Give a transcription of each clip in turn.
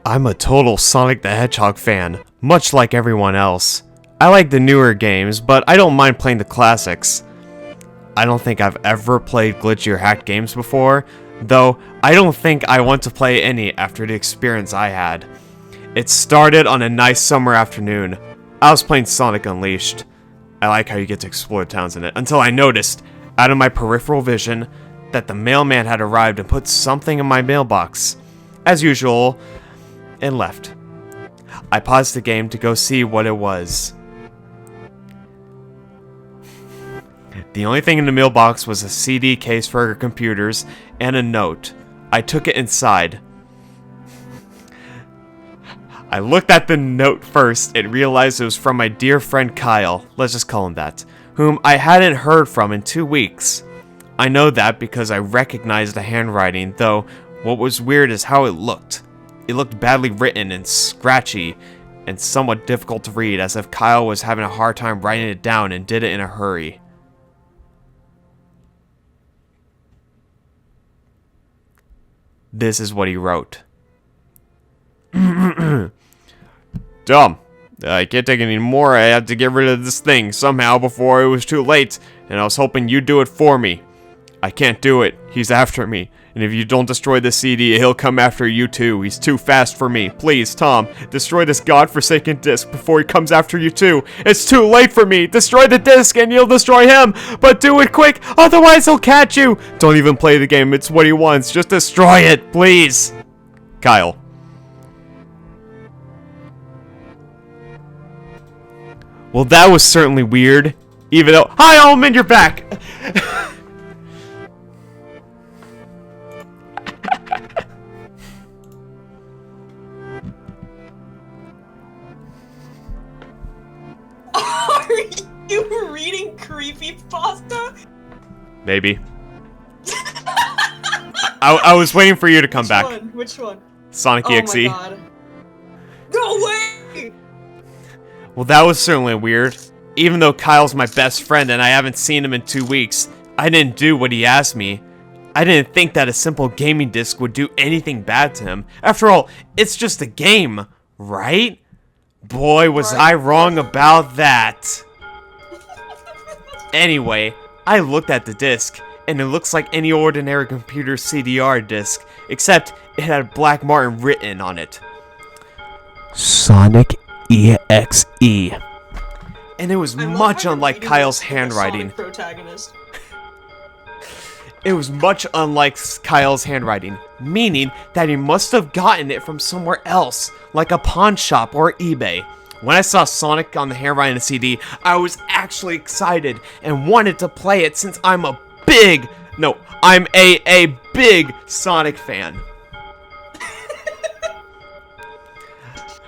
I'm a total Sonic the Hedgehog fan, much like everyone else. I like the newer games, but I don't mind playing the classics. I don't think I've ever played glitchy or hacked games before, though I don't think I want to play any after the experience I had. It started on a nice summer afternoon. I was playing Sonic Unleashed. I like how you get to explore towns in it, until I noticed, out of my peripheral vision, that the mailman had arrived and put something in my mailbox. As usual, and left. I paused the game to go see what it was. The only thing in the mailbox was a CD case for her computers and a note. I took it inside. I looked at the note first and realized it was from my dear friend Kyle, let's just call him that, whom I hadn't heard from in 2 weeks. I know that because I recognized the handwriting, though what was weird is how it looked. It looked badly written and scratchy and somewhat difficult to read, as if Kyle was having a hard time writing it down and did it in a hurry. This is what he wrote. Dumb. I can't take any more. I had to get rid of this thing somehow before it was too late, and I was hoping you'd do it for me. I can't do it. He's after me. And if you don't destroy the CD, he'll come after you too. He's too fast for me. Please, Tom, destroy this godforsaken disc before he comes after you too. It's too late for me. Destroy the disc and you'll destroy him. But do it quick, otherwise he'll catch you. Don't even play the game. It's what he wants. Just destroy it, please. Kyle. Well, that was certainly weird. Even though... Hi, Omen, you're back! Are you reading Creepypasta? Maybe. I was waiting for you to come back. Which one? Sonic EXE. Oh my god. No way! Well, that was certainly weird. Even though Kyle's my best friend and I haven't seen him in 2 weeks, I didn't do what he asked me. I didn't think that a simple gaming disc would do anything bad to him. After all, it's just a game, right? Boy, was I wrong about that. Anyway, I looked at the disc, and it looks like any ordinary computer CDR disc, except it had Black Martin written on it. Sonic EXE. And it was much unlike Kyle's handwriting. Protagonist. It was much unlike Kyle's handwriting, meaning that he must have gotten it from somewhere else, like a pawn shop or eBay. When I saw Sonic on the handwriting of the CD, I was actually excited and wanted to play it since I'm a big Sonic fan.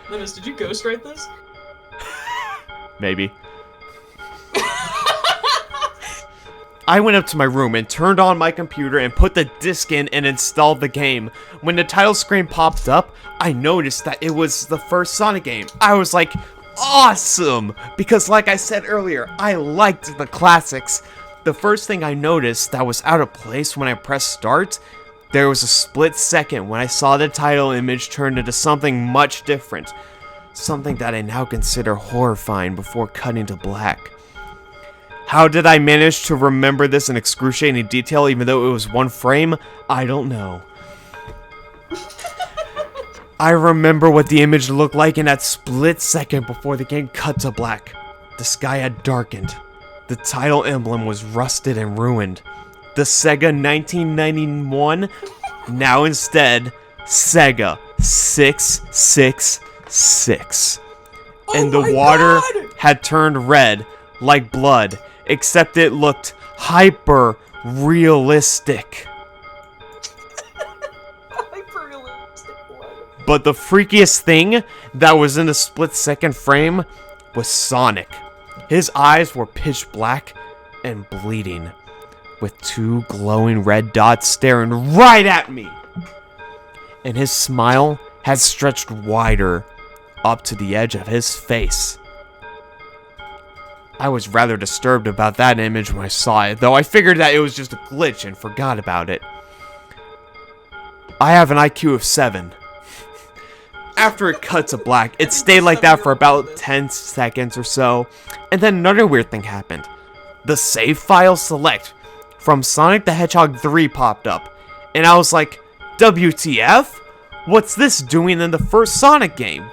Limus, did you ghostwrite this? Maybe. I went up to my room and turned on my computer and put the disc in and installed the game. When the title screen popped up, I noticed that it was the first Sonic game. I was like, awesome! Because like I said earlier, I liked the classics. The first thing I noticed that was out of place when I pressed start, there was a split second when I saw the title image turn into something much different. Something that I now consider horrifying before cutting to black. How did I manage to remember this in excruciating detail even though it was one frame? I don't know. I remember what the image looked like in that split second before the game cut to black. The sky had darkened. The title emblem was rusted and ruined. The Sega 1991, now instead, Sega 666. And the water had turned red, like blood, except it looked hyper realistic. But the freakiest thing that was in the split second frame was Sonic. His eyes were pitch black and bleeding, with 2 glowing red dots staring right at me. And his smile had stretched wider up to the edge of his face. I was rather disturbed about that image when I saw it, though I figured that it was just a glitch and forgot about it. I have an IQ of 7. After it cut to black, it stayed like that for about 10 seconds or so, and then another weird thing happened. The save file select from Sonic the Hedgehog 3 popped up, and I was like, WTF? What's this doing in the first Sonic game?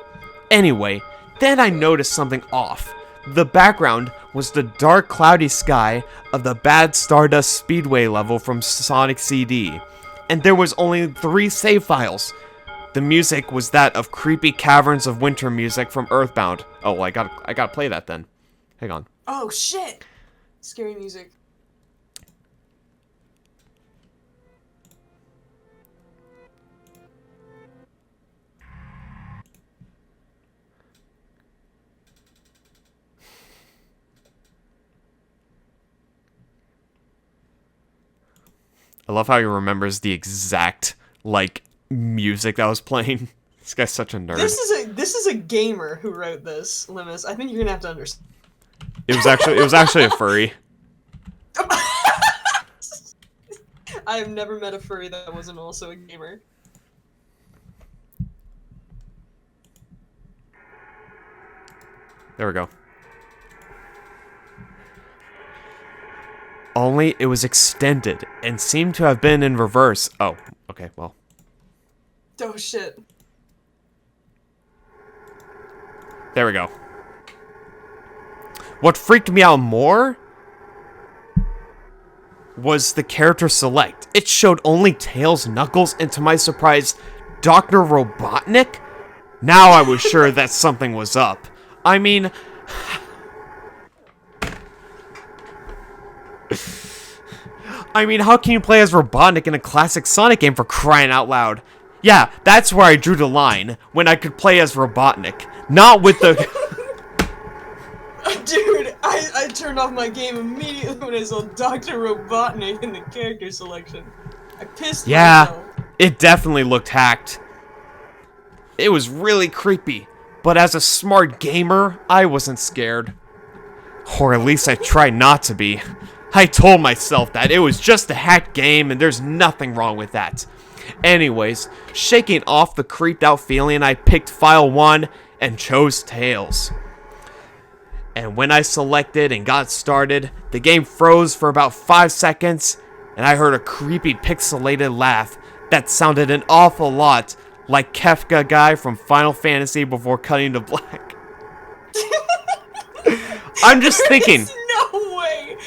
Anyway, then I noticed something off. The background was the dark cloudy sky of the Bad Stardust Speedway level from Sonic CD, and there was only 3 save files. The music was that of Creepy Caverns of Winter music from Earthbound. Oh, well, I gotta play that then. Hang on. Oh shit! Scary music. I love how he remembers the exact, like, music that was playing. This guy's such a nerd. This is a gamer who wrote this, Limus. I think you're gonna have to understand. It was actually a furry. I have never met a furry that wasn't also a gamer. There we go. Only it was extended and seemed to have been in reverse. Oh, okay, well. Oh shit. There we go. What freaked me out more was the character select. It showed only Tails, Knuckles, and to my surprise, Dr. Robotnik? Now I was sure that something was up. I mean... how can you play as Robotnik in a classic Sonic game, for crying out loud? Yeah, that's where I drew the line, when I could play as Robotnik. Not with the... Dude, I turned off my game immediately when I saw Dr. Robotnik in the character selection. I pissed myself. It definitely looked hacked. It was really creepy, but as a smart gamer, I wasn't scared. Or at least I tried not to be. I told myself that it was just a hacked game and there's nothing wrong with that. Anyways, shaking off the creeped out feeling, I picked file 1 and chose Tails. And when I selected and got started, the game froze for about 5 seconds, and I heard a creepy pixelated laugh that sounded an awful lot like Kefka guy from Final Fantasy before cutting to black. I'm just thinking. No way.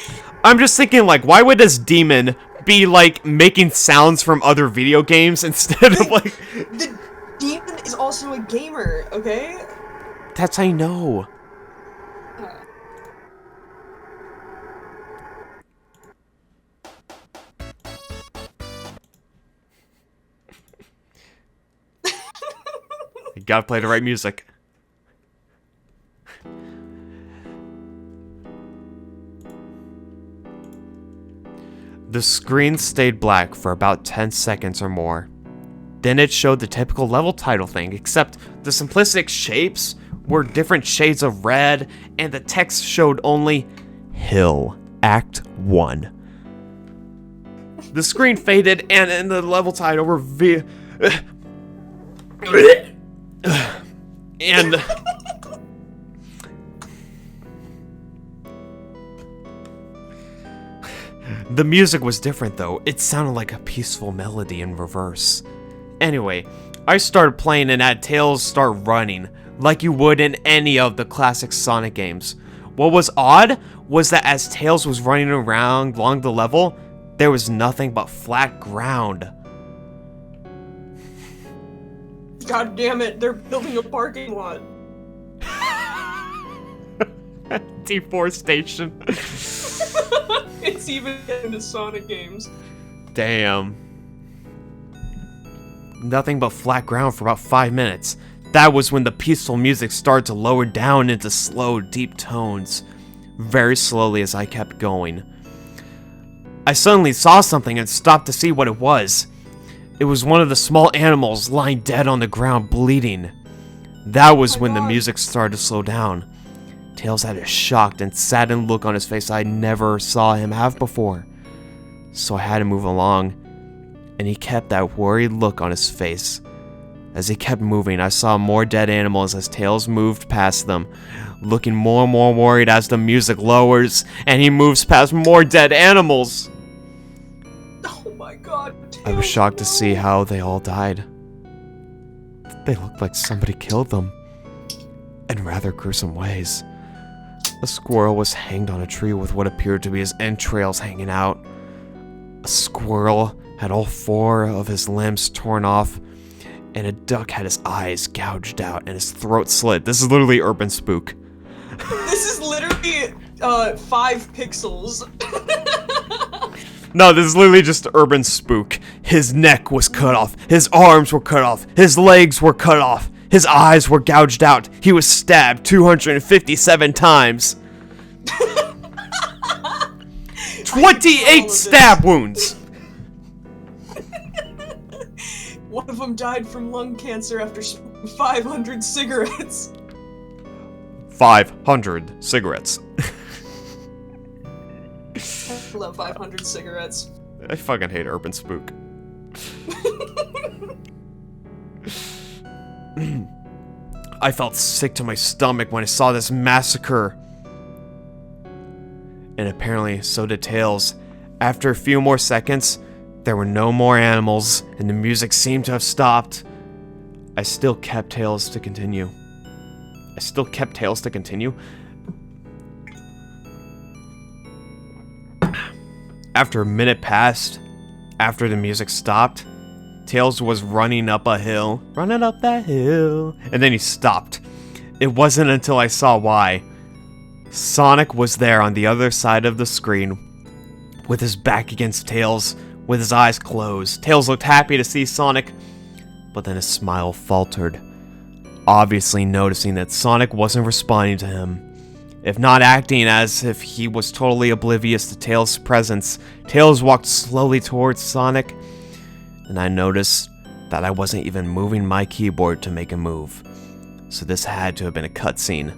I'm just thinking, like, why would this demon be, like, making sounds from other video games instead of, like... The demon is also a gamer, okay? That's how I know. You gotta play the right music. The screen stayed black for about 10 seconds or more. Then it showed the typical level title thing, except the simplistic shapes were different shades of red, and the text showed only Hill, Act 1. The screen faded, and the level title were and the music was different though. It sounded like a peaceful melody in reverse. Anyway, I started playing and had Tails start running, like you would in any of the classic Sonic games. What was odd was that as Tails was running around along the level, there was nothing but flat ground. God damn it, they're building a parking lot. Deforestation. It's even in the Sonic games. Damn. Nothing but flat ground for about 5 minutes. That was when the peaceful music started to lower down into slow, deep tones. Very slowly as I kept going. I suddenly saw something and stopped to see what it was. It was one of the small animals lying dead on the ground, bleeding. That was when the music started to slow down. Tails had a shocked and saddened look on his face I never saw him have before. So I had to move along, and he kept that worried look on his face. As he kept moving, I saw more dead animals as Tails moved past them, looking more and more worried as the music lowers and he moves past more dead animals. Oh my god. I was shocked to see how they all died. They looked like somebody killed them, in rather gruesome ways. A squirrel was hanged on a tree with what appeared to be his entrails hanging out. A squirrel had all 4 of his limbs torn off, and a duck had his eyes gouged out and his throat slit. This is literally Urban Spook. This is literally 5 pixels. No, this is literally just Urban Spook. His neck was cut off, his arms were cut off, his legs were cut off, his eyes were gouged out, he was stabbed 257 times. 28 stab wounds! One of them died from lung cancer after 500 cigarettes. 500 cigarettes. I love 500 cigarettes. I fucking hate Urban Spook. I felt sick to my stomach when I saw this massacre. And apparently, so did Tails. After a few more seconds, there were no more animals, and the music seemed to have stopped. I still kept Tails to continue. After a minute passed, after the music stopped, Tails was running up that hill, and then he stopped. It wasn't until I saw why. Sonic was there on the other side of the screen, with his back against Tails, with his eyes closed. Tails looked happy to see Sonic, but then his smile faltered, obviously noticing that Sonic wasn't responding to him. If not acting as if he was totally oblivious to Tails' presence, Tails walked slowly towards Sonic, and I noticed that I wasn't even moving my keyboard to make a move. So this had to have been a cutscene.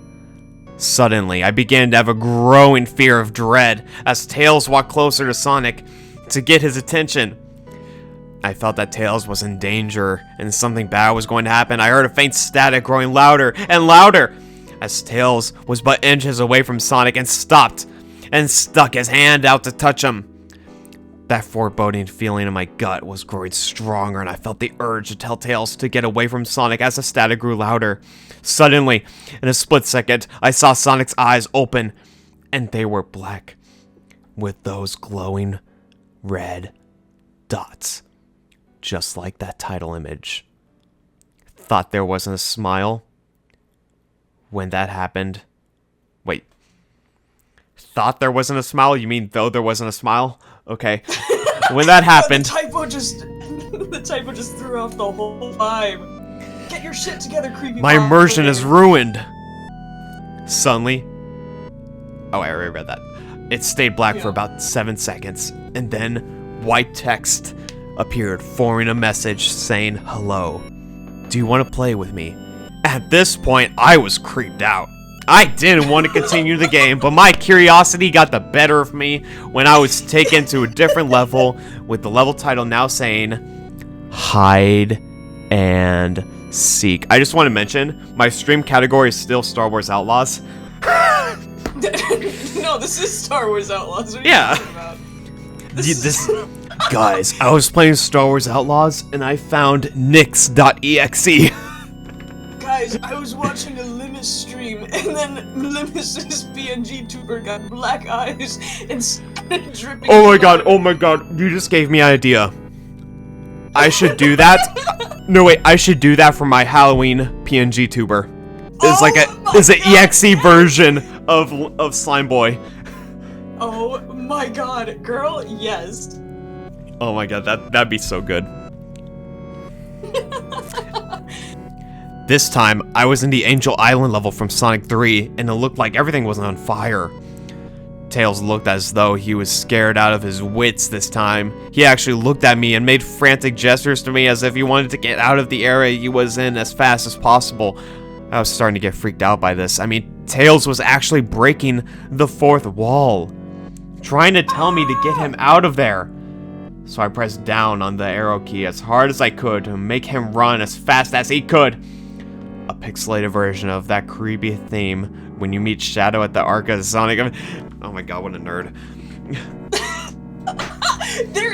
Suddenly, I began to have a growing fear of dread as Tails walked closer to Sonic to get his attention. I felt that Tails was in danger and something bad was going to happen. I heard a faint static growing louder and louder as Tails was but inches away from Sonic and stopped and stuck his hand out to touch him. That foreboding feeling in my gut was growing stronger, and I felt the urge to tell Tails to get away from Sonic as the static grew louder. Suddenly, in a split second, I saw Sonic's eyes open, and they were black, with those glowing red dots, just like that title image. Thought there wasn't a smile when that happened. Wait. Thought there wasn't a smile? You mean though there wasn't a smile? Okay. When that happened... The typo just threw off the whole vibe. Get your shit together, Creepypasta. My immersion is ruined. Suddenly... Oh, I already read that. It stayed black for about 7 seconds, and then white text appeared, forming a message saying, "Hello. Do you want to play with me?" At this point, I was creeped out. I didn't want to continue the game, but my curiosity got the better of me when I was taken to a different level, with the level title now saying, "Hide and Seek." I just want to mention, my stream category is still Star Wars Outlaws. No, this is Star Wars Outlaws. What are Yeah. you talking about? Guys, I was playing Star Wars Outlaws, and I found Nix.exe. Guys, I was watching a Limus stream, and then Limus's PNG tuber got black eyes and started dripping. Oh my god, you just gave me an idea. I should do that. No wait, I should do that for my Halloween PNG tuber. It's an EXE version of Slime Boy. Oh my god, girl, yes. Oh my god, that'd be so good. This time, I was in the Angel Island level from Sonic 3, and it looked like everything was on fire. Tails looked as though he was scared out of his wits this time. He actually looked at me and made frantic gestures to me as if he wanted to get out of the area he was in as fast as possible. I was starting to get freaked out by this. I mean, Tails was actually breaking the fourth wall, trying to tell me to get him out of there. So I pressed down on the arrow key as hard as I could to make him run as fast as he could. A pixelated version of that creepy theme when you meet Shadow at the Ark of Sonic. Oh my god, what a nerd. There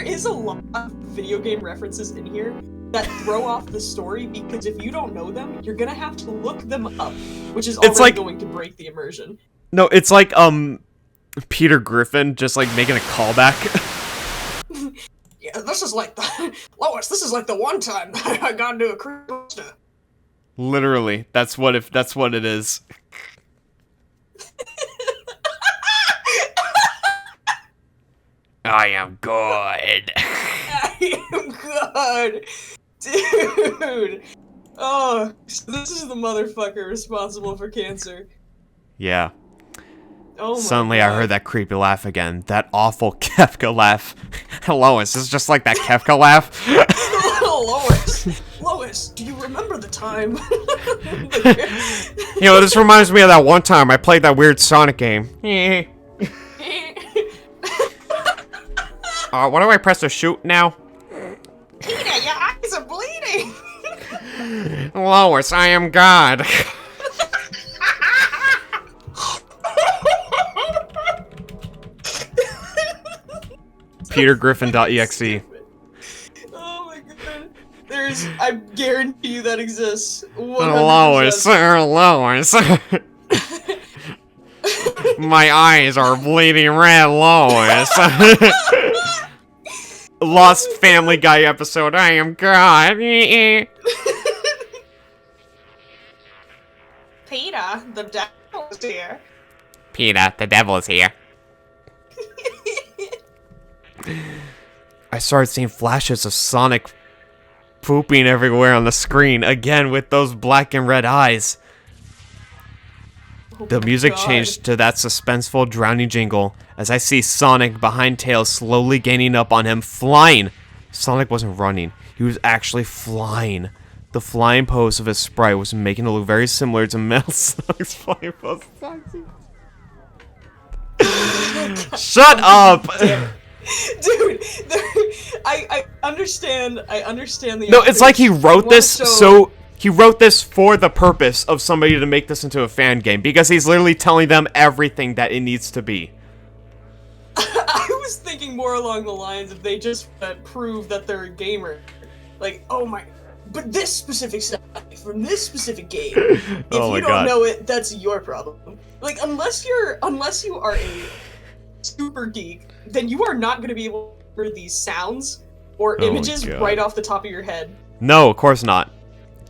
is a lot of video game references in here that throw off the story, because if you don't know them, you're gonna have to look them up, which is already going to break the immersion. No, it's like Peter Griffin just like making a callback. Yeah, this is like the Lois. This is like the one time that I got into a Creepypasta. Literally, that's what it is. I am good. I am good, dude. Oh, so this is the motherfucker responsible for cancer. Yeah. Oh my Suddenly God. I heard that creepy laugh again. That awful Kefka laugh. Lois, this is just like that Kefka laugh. Lois, do you remember the time? You know, this reminds me of that one time I played that weird Sonic game. What do I press to shoot now? Peter, your eyes are bleeding. Lois, I am God. PeterGriffin.exe. Oh my god. I guarantee you that exists. 100%. Lois. My eyes are bleeding red, Lois. Lost Family Guy episode. I am God. Peter, the devil is here. Peter, the devil is here. I started seeing flashes of Sonic pooping everywhere on the screen, again with those black and red eyes. Oh The my music God. changed to that suspenseful, drowning jingle as I see Sonic behind Tails slowly gaining up on him, flying. Sonic wasn't running, he was actually flying. The flying pose of his sprite was making it look very similar to Metal Sonic's flying pose. Shut up! Dude, I understand the... No, it's like he wrote this so he wrote this for the purpose of somebody to make this into a fan game, because he's literally telling them everything that it needs to be. I was thinking more along the lines of they just prove that they're a gamer. Like, oh my... But this specific stuff from this specific game, if Oh my you don't God. know it, that's your problem. Like, unless you are a super geek, then you are not going to be able to hear these sounds or Oh my images God. right off the top of your head. No, of course not.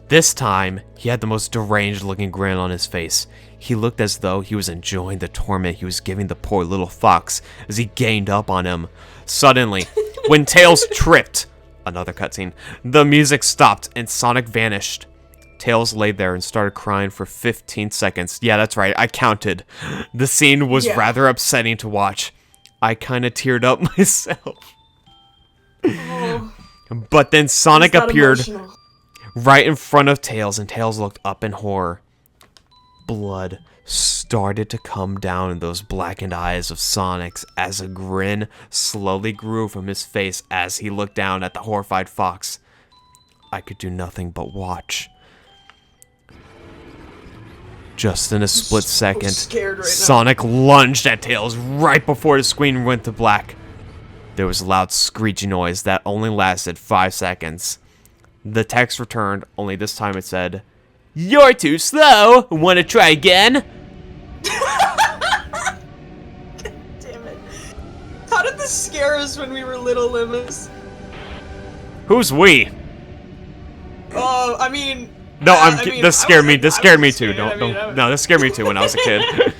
This time, he had the most deranged looking grin on his face. He looked as though he was enjoying the torment he was giving the poor little fox as he gained up on him. Suddenly, when Tails tripped, another cutscene, the music stopped and Sonic vanished. Tails laid there and started crying for 15 seconds. Yeah, that's right, I counted. The scene was rather upsetting to watch. I kinda teared up myself. Oh, But then Sonic is that appeared emotional? right in front of Tails, and Tails looked up in horror. Blood started to come down in those blackened eyes of Sonic's as a grin slowly grew from his face as he looked down at the horrified fox. I could do nothing but watch. Just in a split second, scared right now. Sonic lunged at Tails right before the screen went to black. There was a loud screeching noise that only lasted 5 seconds. The text returned, only this time it said, "You're too slow! Wanna try again?" Damn it. How did this scare us when we were little, Limus? Who's we? Oh, I mean... No, I mean, this scared me. I This scared me was too. scared. No, this scared me too when I was a kid.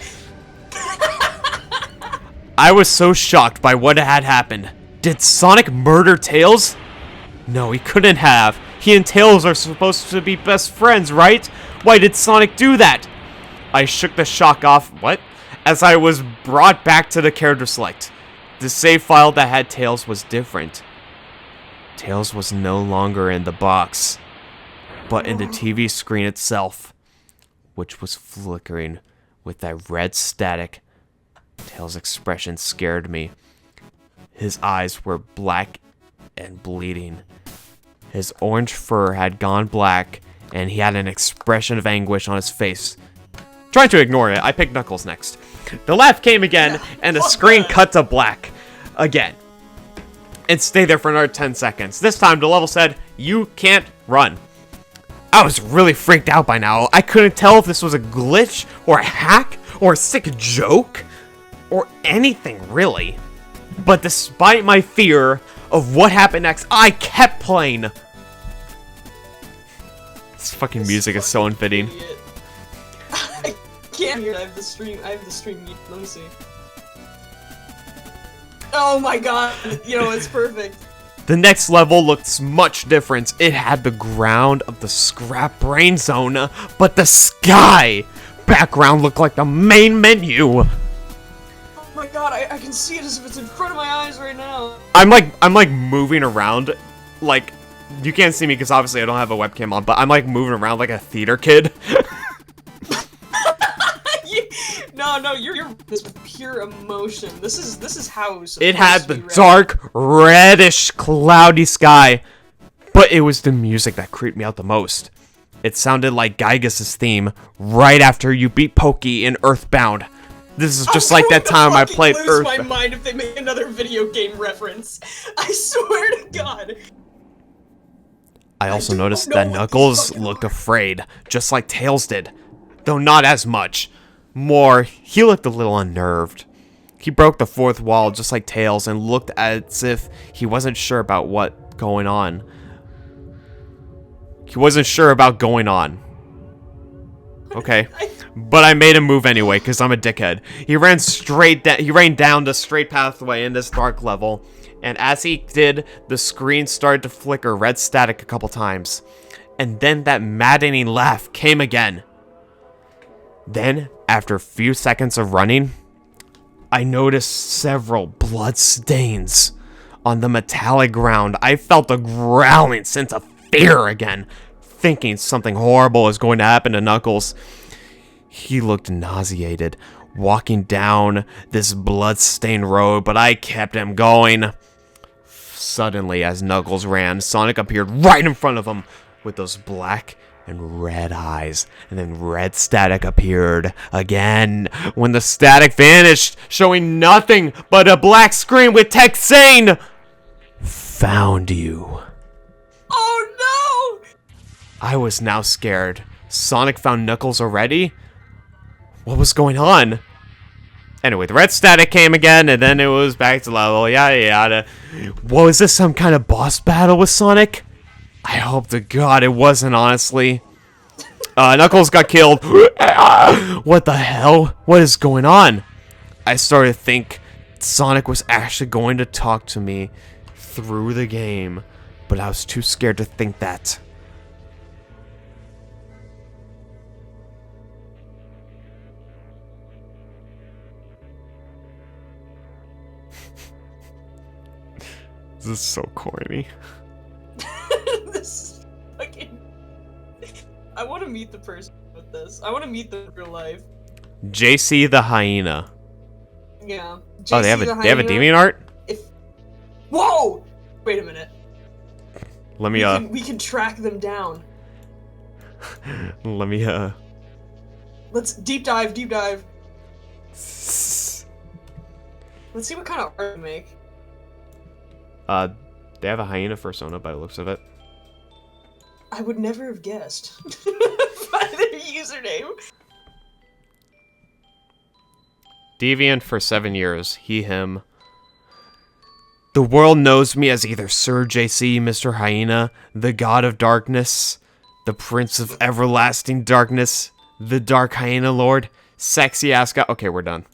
I was so shocked by what had happened. Did Sonic murder Tails? No, he couldn't have. He and Tails are supposed to be best friends, right? Why did Sonic do that? I shook the shock off, as I was brought back to the character select. The save file that had Tails was different. Tails was no longer in the box, but in the TV screen itself, which was flickering with that red static. Tails' expression scared me. His eyes were black and bleeding. His orange fur had gone black, and he had an expression of anguish on his face. Trying to ignore it, I picked Knuckles next. The laugh came again, and the screen cut to black again. And stayed there for another 10 seconds. This time, the level said, "You can't run." I was really freaked out by now. I couldn't tell if this was a glitch, or a hack, or a sick joke, or anything really. But despite my fear of what happened next, I kept playing. This fucking music is so unfitting. Idiot. I can't hear it. I have the stream mute. Let me see. Oh my god. It's perfect. The next level looked much different. It had the ground of the scrap brain zone, but the sky background looked like the main menu. Oh my god, I can see it as if it's in front of my eyes right now. I'm like moving around, like, you can't see me because obviously I don't have a webcam on, but I'm like moving around like a theater kid. No, you're this pure emotion. This is how it had the dark, reddish, cloudy sky, but it was the music that creeped me out the most. It sounded like Gygas's theme right after you beat Pokey in Earthbound. This is just like that time I played Earthbound. I lose my mind if they make another video game reference. I swear to God. I also noticed that Knuckles looked afraid, just like Tails did, though not as much. More, he looked a little unnerved. He broke the fourth wall just like Tails and looked as if he wasn't sure about what going on. He wasn't sure about going on. Okay. But I made him move anyway, because I'm a dickhead. He ran down the straight pathway in this dark level, and as he did, the screen started to flicker red static a couple times. And then that maddening laugh came again. Then, after a few seconds of running, I noticed several blood stains on the metallic ground. I felt a growling sense of fear again, thinking something horrible was going to happen to Knuckles. He looked nauseated, walking down this blood-stained road, but I kept him going. Suddenly, as Knuckles ran, Sonic appeared right in front of him with those black and red eyes, and then red static appeared again when the static vanished, showing nothing but a black screen with text saying, "Found you." Oh no! I was now scared. Sonic found Knuckles already? What was going on? Anyway, the red static came again, and then it was back to level, yada yada. Was this some kind of boss battle with Sonic? I hope to God it wasn't, honestly. Knuckles got killed. What the hell? What is going on? I started to think Sonic was actually going to talk to me through the game, but I was too scared to think that. This is so corny. This is fucking... I want to meet the person with this. I want to meet them in real life. JC the Hyena. Yeah. JC Oh, they have a DeviantArt? Whoa! Wait a minute. Let me we can track them down. Let me Let's deep dive. Let's see what kind of art they make. They have a hyena persona by the looks of it. I would never have guessed by their username. Deviant for 7 years. He, him. The world knows me as either Sir JC, Mr. Hyena, the God of Darkness, the Prince of Everlasting Darkness, the Dark Hyena Lord, Sexy Ass Guy. Okay, we're done.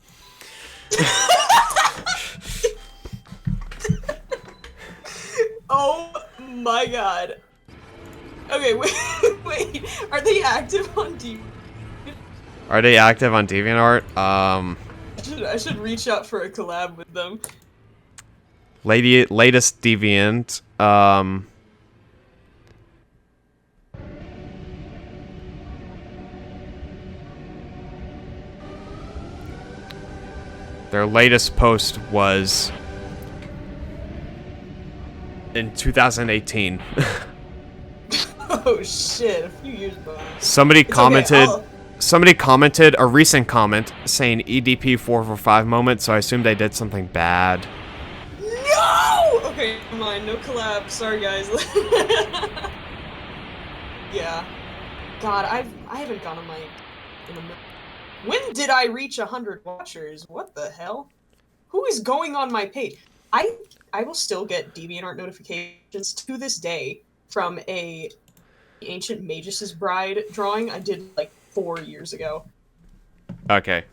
Oh my god. Okay, wait. Are they active on DeviantArt? Are they active on DeviantArt? I should reach out for a collab with them. Latest Deviant. Their latest post was in 2018. Oh shit, a few years back. Somebody commented. Okay, Somebody commented a recent comment saying EDP 445 moment, so I assumed they did something bad. No! Okay, never mind. No collab. Sorry, guys. Yeah. God, I haven't gone on my in a minute. When did I reach 100 watchers? What the hell? Who is going on my page? I will still get DeviantArt notifications to this day from a Ancient Magus's Bride drawing I did like 4 years ago. Okay.